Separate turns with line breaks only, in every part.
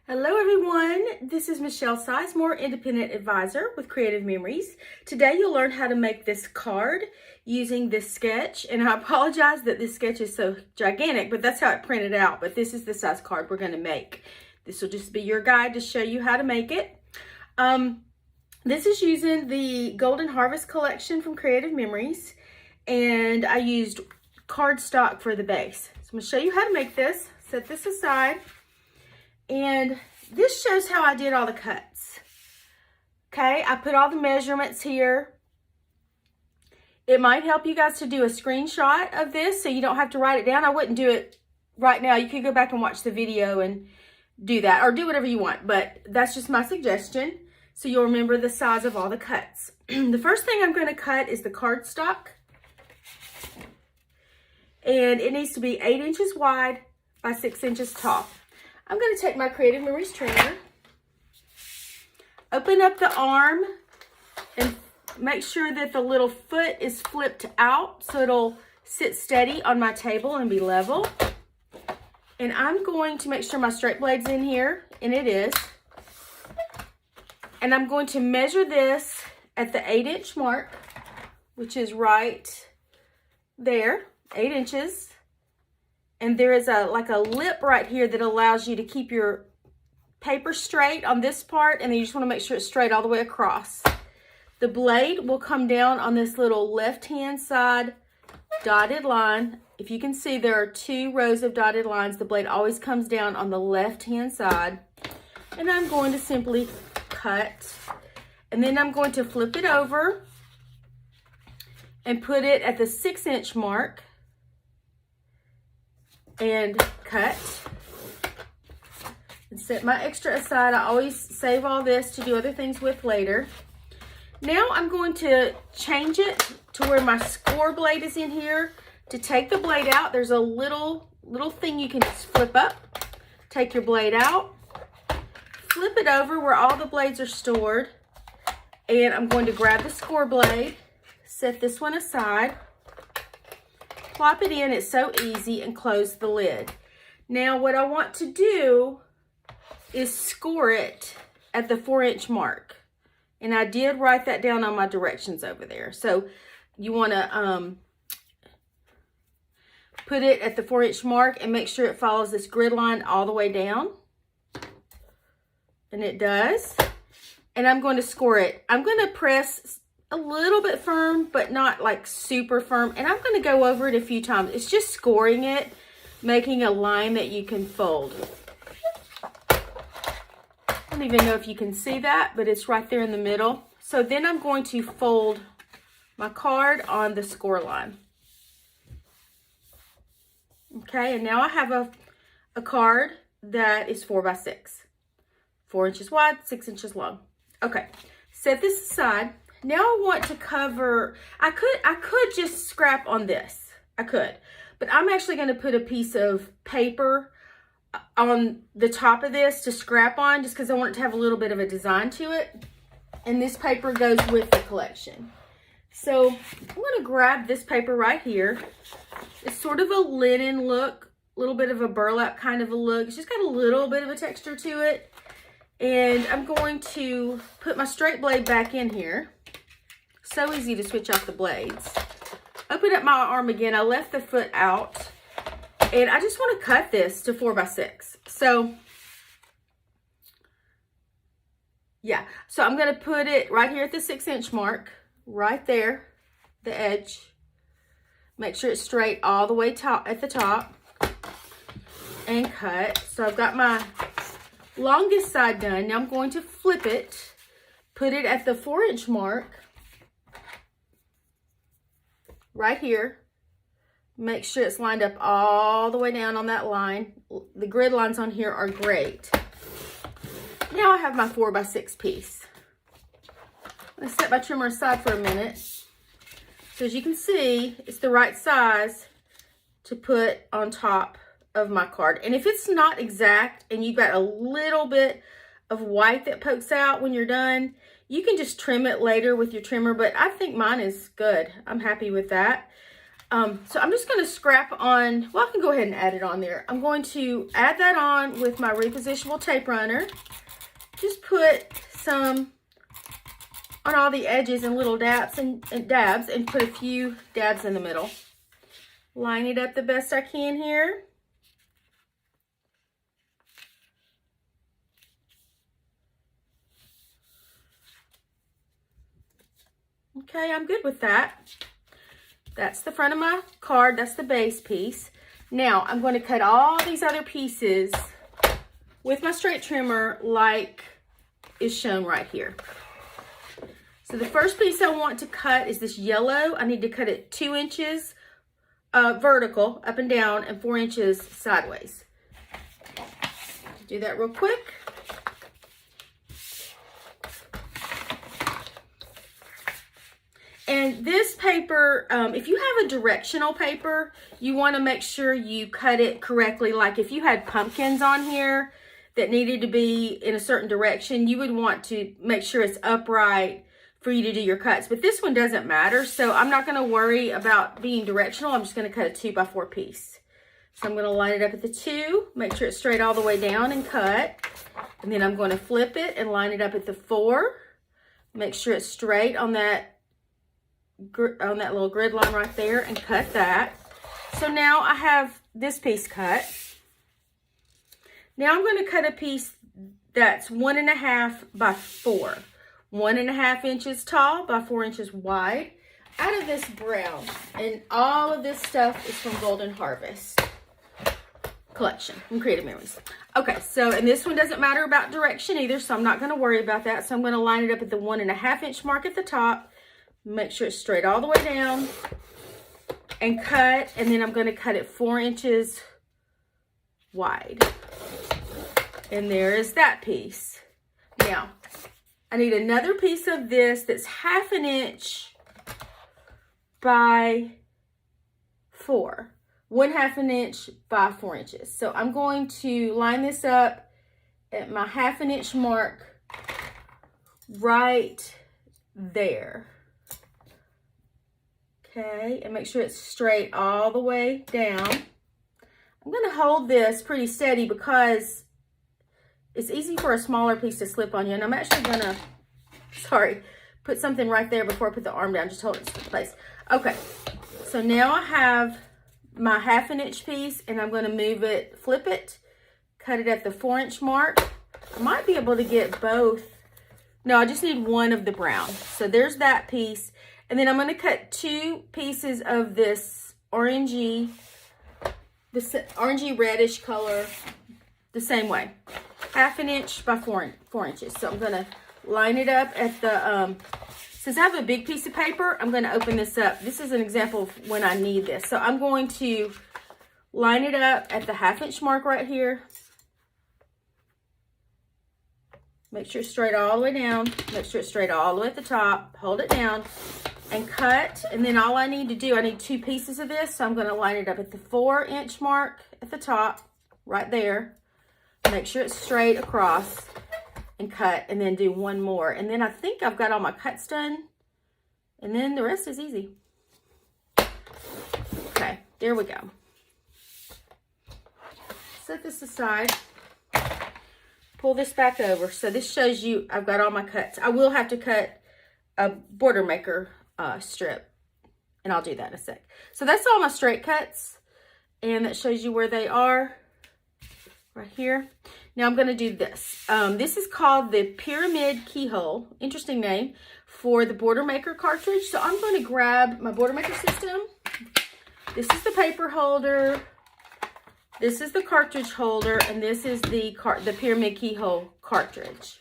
Hello everyone, this is Michelle Sizemore, Independent Advisor with Creative Memories. Today you'll learn how to make this card using this sketch, and I apologize that this sketch is so gigantic, but that's how it printed out. But this is the size card we're going to make. This will just be your guide to show you how to make it. This is using the Golden Harvest collection from Creative Memories, and I used cardstock for the base. So I'm going to show you how to make this. Set this aside. And this shows how I did all the cuts. Okay, I put all the measurements here. It might help you guys to do a screenshot of this so you don't have to write it down. I wouldn't do it right now. You could go back and watch the video and do that, or do whatever you want, but that's just my suggestion so you'll remember the size of all the cuts. The first thing I'm going to cut is the cardstock, and it needs to be 8 inches wide by 6 inches tall. I'm going to take my Creative Memories trimmer, open up the arm, and make sure that the little foot is flipped out so it'll sit steady on my table and be level. And I'm going to make sure my straight blade's in here, and it is. And I'm going to measure this at the 8-inch mark, which is right there, 8 inches. And there is like a lip right here that allows you to keep your paper straight on this part, and then you just want to make sure it's straight all the way across. The blade will come down on this little left-hand side dotted line. If you can see, there are 2 rows of dotted lines. The blade always comes down on the left-hand side. And I'm going to simply cut. And then I'm going to flip it over and put it at the 6-inch mark. And cut and set my extra aside. I always save all this to do other things with later. Now I'm going to change it to where my score blade is in here. To take the blade out, there's a little thing you can just flip up. Take your blade out, flip it over where all the blades are stored, and I'm going to grab the score blade, set this one aside, plop it in, it's so easy, and close the lid. Now what I want to do is score it at the 4-inch mark. And I did write that down on my directions over there. So you want to put it at the 4-inch mark and make sure it follows this grid line all the way down. And it does. And I'm going to score it. I'm going to press a little bit firm, but not like super firm. And I'm going to go over it a few times. It's just scoring it, making a line that you can fold. I don't even know if you can see that, but it's right there in the middle. So then I'm going to fold my card on the score line. Okay, and now I have a card that is 4 by 6. 4 inches wide, 6 inches long. Okay, set this aside. Now I want to cover, I could just scrap on this. I could. But I'm actually going to put a piece of paper on the top of this to scrap on, just because I want it to have a little bit of a design to it. And this paper goes with the collection. So I'm going to grab this paper right here. It's sort of a linen look, a little bit of a burlap kind of a look. It's just got a little bit of a texture to it. And I'm going to put my straight blade back in here. So easy to switch out the blades. Open up my arm again. I left the foot out. And I just want to cut this to 4 by 6. So, yeah. So I'm going to put it right here at the 6-inch mark. Right there. The edge. Make sure it's straight all the way at the top. And cut. So I've got my longest side done. Now I'm going to flip it. Put it at the 4-inch mark. Right here. Make sure it's lined up all the way down on that line. The grid lines on here are great. Now I have my 4 by 6 piece. I'm going to set my trimmer aside for a minute. So as you can see, it's the right size to put on top of my card. And if it's not exact and you've got a little bit of white that pokes out when you're done, you can just trim it later with your trimmer, but I think mine is good. I'm happy with that. So I'm just going to scrap on, well, I can go ahead and add it on there. I'm going to add that on with my repositionable tape runner. Just put some on all the edges and little dabs and put a few dabs in the middle. Line it up the best I can here. Okay, I'm good with that. That's the front of my card. That's the base piece. Now, I'm going to cut all these other pieces with my straight trimmer like is shown right here. So the first piece I want to cut is this yellow. I need to cut it 2 inches vertical, up and down, and 4 inches sideways. Do that real quick. And this paper, if you have a directional paper, you want to make sure you cut it correctly. Like if you had pumpkins on here that needed to be in a certain direction, you would want to make sure it's upright for you to do your cuts. But this one doesn't matter, so I'm not going to worry about being directional. I'm just going to cut a 2x4 piece. So I'm going to line it up at the 2, make sure it's straight all the way down and cut. And then I'm going to flip it and line it up at the 4. Make sure it's straight on that little grid line right there and cut that. So now I have this piece cut. Now I'm going to cut a piece that's 1.5 by 4. 1.5 inches tall by 4 inches wide out of this brown. And all of this stuff is from Golden Harvest collection from Creative Memories. Okay, so, and this one doesn't matter about direction either, so I'm not going to worry about that. So I'm going to line it up at the 1.5 inch mark at the top. Make sure it's straight all the way down and cut, and then I'm going to cut it 4 inches wide. And there is that piece. Now, I need another piece of this that's 1/2 inch by 4. 1/2 inch by 4 inches. So I'm going to line this up at my 1/2 inch mark right there. Okay, and make sure it's straight all the way down. I'm going to hold this pretty steady because it's easy for a smaller piece to slip on you. And I'm actually going to, put something right there before I put the arm down. Just hold it in place. Okay, so now I have my 1/2 inch piece, and I'm going to move it, flip it, cut it at the 4 inch mark. I might be able to get both. No, I just need one of the brown. So there's that piece. And then I'm going to cut 2 pieces of this orangey reddish color the same way. 1/2 inch by 4 inches. So I'm going to line it up at the, since I have a big piece of paper, I'm going to open this up. This is an example of when I need this. So I'm going to line it up at the 1/2 inch mark right here. Make sure it's straight all the way down. Make sure it's straight all the way at the top. Hold it down and cut. And then all I need to do, I need 2 pieces of this. So I'm going to line it up at the 4 inch mark at the top, right there. Make sure it's straight across and cut, and then do one more. And then I think I've got all my cuts done. And then the rest is easy. Okay, there we go. Set this aside. Pull this back over. So this shows you I've got all my cuts. I will have to cut a border maker strip, and I'll do that in a sec. So that's all my straight cuts, and that shows you where they are right here. Now I'm going to do this. This is called the Pyramid Keyhole. Interesting name for the border maker cartridge. So I'm going to grab my border maker system. This is the paper holder. This is the cartridge holder, and this is the Pyramid Keyhole cartridge.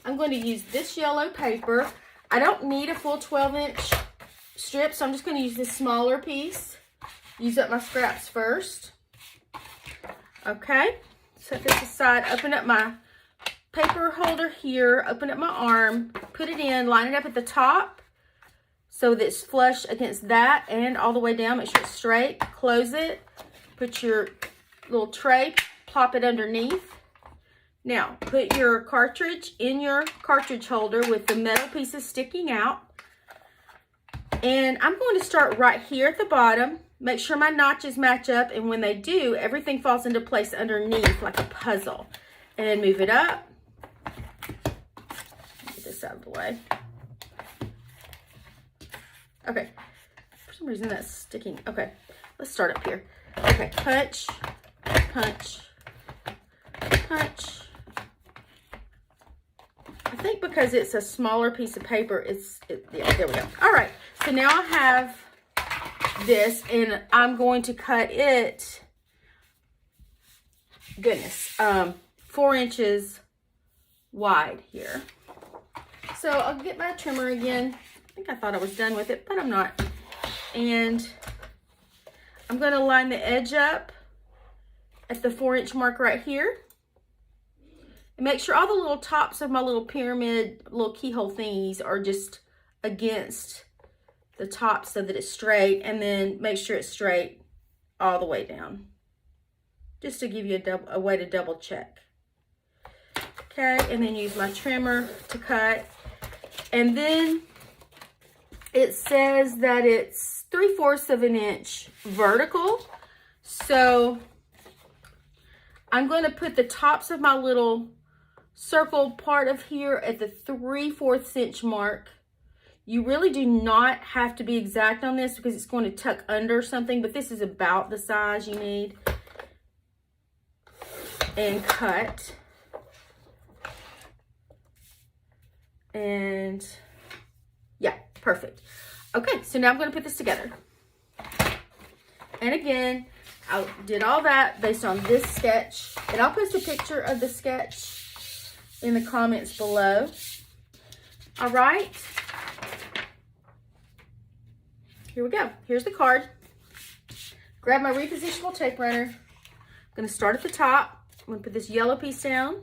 I'm going to use this yellow paper. I don't need a full 12-inch strip, so I'm just going to use this smaller piece. Use up my scraps first. Okay, set this aside. Open up my paper holder here. Open up my arm. Put it in. Line it up at the top so that it's flush against that and all the way down. Make sure it's straight. Close it. Put your little tray. Plop it underneath. Now, put your cartridge in your cartridge holder with the metal pieces sticking out. And I'm going to start right here at the bottom. Make sure my notches match up, and when they do, everything falls into place underneath like a puzzle. And then move it up. Get this out of the way. Okay. For some reason that's sticking. Okay. Let's start up here. Okay. Punch, punch, punch. I think because it's a smaller piece of paper, yeah, there we go. All right. So now I have this, and I'm going to cut it, goodness, 4 inches wide here. So I'll get my trimmer again. I think I thought I was done with it, but I'm not. And I'm going to line the edge up at the 4-inch mark right here. And make sure all the little tops of my little pyramid, little keyhole thingies are just against the top so that it's straight, and then make sure it's straight all the way down, just to give you a way to double check. Okay, and then use my trimmer to cut. And then it says that it's 3/4 of an inch vertical. So I'm going to put the tops of my little circle part of here at the 3/4 inch mark. You really do not have to be exact on this because it's going to tuck under something, but this is about the size you need. And cut. And yeah, perfect. Okay, so now I'm going to put this together. And again, I did all that based on this sketch. And I'll post a picture of the sketch in the comments below. All right. Here we go. Here's the card. Grab my repositionable tape runner. I'm going to start at the top. I'm going to put this yellow piece down.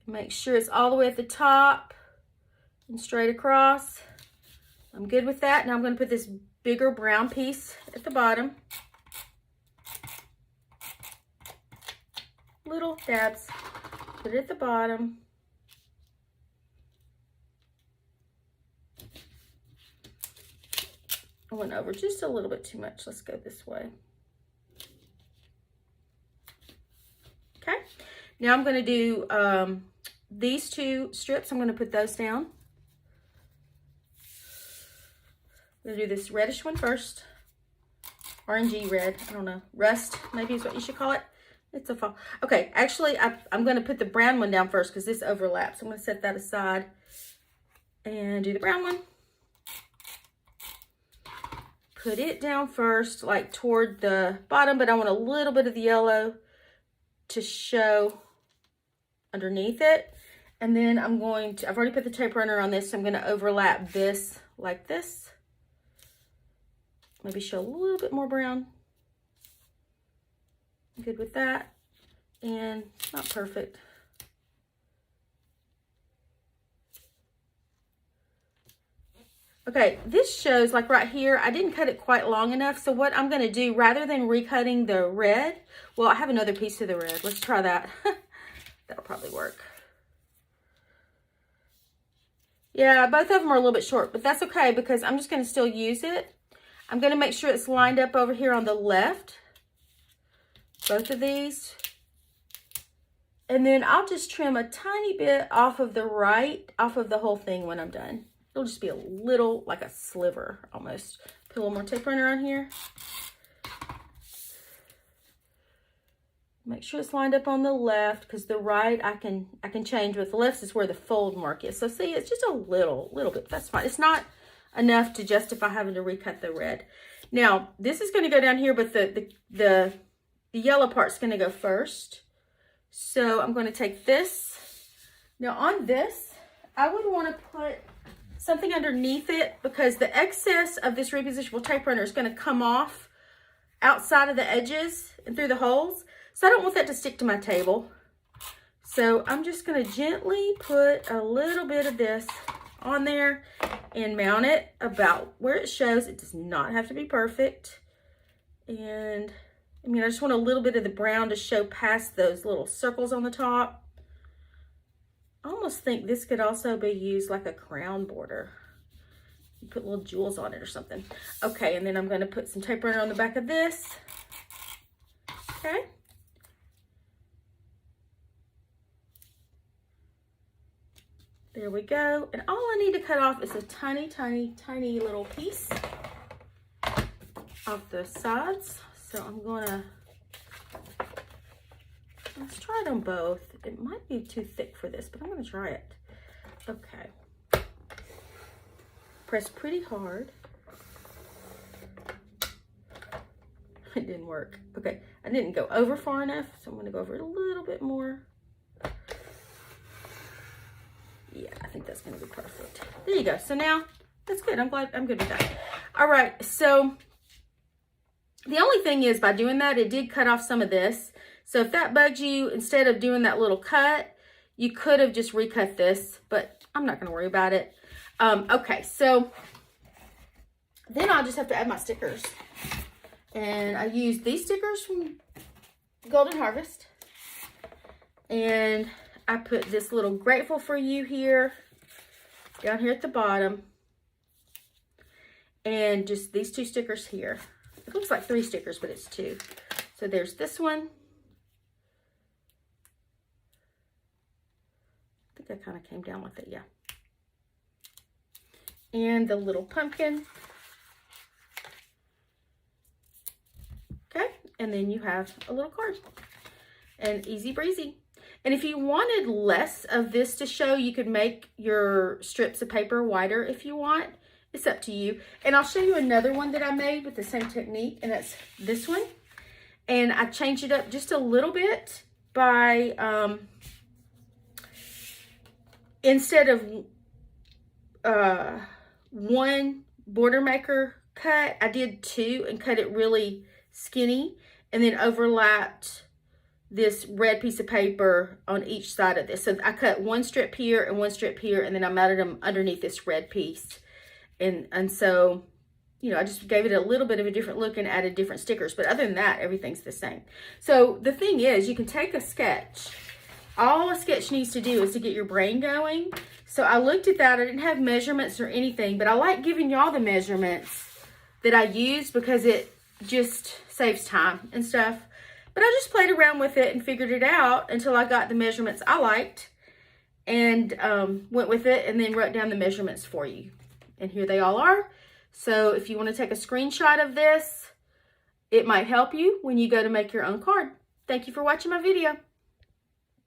Make sure it's all the way at the top and straight across. I'm good with that. Now I'm going to put this bigger brown piece at the bottom. Little dabs. Put it at the bottom. I went over just a little bit too much. Let's go this way. Okay. Now I'm going to do these 2 strips. I'm going to put those down. I'm going to do this reddish one first. Orangey red. I don't know. Rust maybe is what you should call it. It's a fall. Okay. Actually, I'm going to put the brown one down first because this overlaps. I'm going to set that aside and do the brown one. Put it down first, like toward the bottom, but I want a little bit of the yellow to show underneath it. And then I'm going to, I've already put the tape runner on this, so I'm going to overlap this like this. Maybe show a little bit more brown. Good with that. And not perfect. Okay, this shows like right here, I didn't cut it quite long enough. So what I'm going to do, rather than recutting the red, well, I have another piece of the red. Let's try that. That'll probably work. Yeah, both of them are a little bit short, but that's okay because I'm just going to still use it. I'm going to make sure it's lined up over here on the left. Both of these. And then I'll just trim a tiny bit off of the right, off of the whole thing when I'm done. It'll just be a little, like a sliver almost. Put a little more tape runner on here. Make sure it's lined up on the left because the right I can change, but the left is where the fold mark is. So see, it's just a little bit. That's fine. It's not enough to justify having to recut the red. Now, this is going to go down here, but the yellow part's going to go first. So I'm going to take this. Now on this, I would want to put something underneath it because the excess of this repositionable tape runner is going to come off outside of the edges and through the holes. So I don't want that to stick to my table. So I'm just going to gently put a little bit of this on there and mount it about where it shows. It does not have to be perfect. And I mean, I just want a little bit of the brown to show past those little circles on the top. I almost think this could also be used like a crown border. You put little jewels on it or something. Okay, and then I'm going to put some tape runner on the back of this. Okay. There we go. And all I need to cut off is a tiny, tiny, tiny little piece of the sides. So I'm gonna, let's try it on both. It might be too thick for this, but I'm gonna try it. Okay. Press pretty hard. It didn't work. Okay, I didn't go over far enough, so I'm gonna go over it a little bit more. Yeah, I think that's gonna be perfect. There you go. So now, that's good. I'm glad, I'm good with that. All right, so the only thing is by doing that, it did cut off some of this. So if that bugs you, instead of doing that little cut, you could have just recut this, but I'm not gonna worry about it. Okay, so then I'll just have to add my stickers. And I used these stickers from Golden Harvest. And I put this little grateful for you here, down here at the bottom. And just these two stickers here. It looks like 3 stickers, but it's 2. So there's this one. I think I kind of came down with it, yeah. And the little pumpkin. Okay, and then you have a little card. And easy breezy. And if you wanted less of this to show, you could make your strips of paper wider if you want. It's up to you. And I'll show you another one that I made with the same technique, and that's this one. And I changed it up just a little bit by, instead of 1 border maker cut, I did 2 and cut it really skinny, and then overlapped this red piece of paper on each side of this. So I cut 1 strip here and 1 strip here, and then I mounted them underneath this red piece. And so, you know, I just gave it a little bit of a different look and added different stickers. But other than that, everything's the same. So the thing is, you can take a sketch. All a sketch needs to do is to get your brain going. So I looked at that. I didn't have measurements or anything, but I like giving y'all the measurements that I use because it just saves time and stuff. But I just played around with it and figured it out until I got the measurements I liked and went with it and then wrote down the measurements for you. And here they all are. So if you want to take a screenshot of this, it might help you when you go to make your own card. Thank you for watching my video.